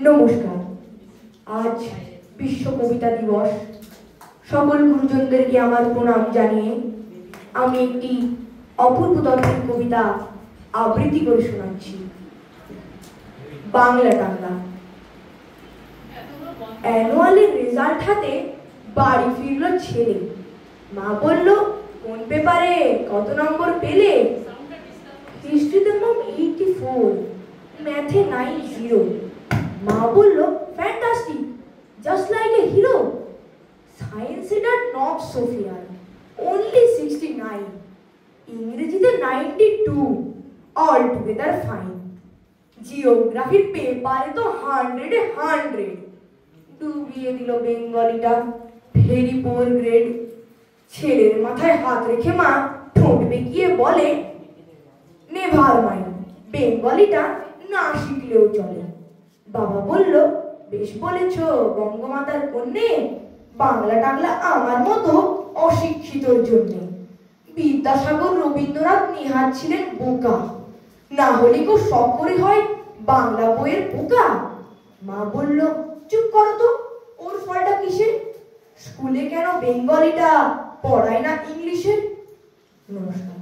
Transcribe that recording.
নমস্কার। আজ বিশ্ব কবিতা দিবস। সকল গুরুজনদেরকে আমার প্রণাম জানিয়ে আমি একটি অপূর্ব তত্ত্বের কবিতা আবৃত্তি করে শোনাচ্ছি। বাংলা টাংলা। অ্যানুয়ালের রেজাল্ট হাতে বাড়ি ফিরল ছেলে। মা বলল, কোন পেপারে কত নম্বর পেলে? হিস্ট্রিতে নাম 84, ম্যাথে 90। মা বলল, fantastic, just like a hero. সায়েন্সে নট সো ফেয়ার, অনলি 69। ইংরেজিতে 92, অল টুগেদার ফাইন। জিওগ্রাফির পেপারে তো 100-এ 100। ডুবিয়ে দিল বেঙ্গলিটা, ভেরি পোর গ্রেড। ছেলের মাথায় হাত রেখে মা ঠোঁট বেঁকিয়ে বলে, নেভার মাইন্ড, বেঙ্গলিটা না শিখলেও চলে। বাবা বলল, বেশ বলেছ বঙ্গমাতার কন্যে, বাংলা টাংলা আমার মতো অশিক্ষিতর জন্যে। বিদ্যাসাগর, রবীন্দ্রনাথ, নেহাত ছিলেন বোকা, না হলে কেউ শখ করে হয় বাংলা বইয়ের পোকা। মা বলল, চুপ করো তো, ওর ফলটা কিসের? স্কুলে কেন বেঙ্গলিটা পড়ায় না ইংলিশে? নমস্কার।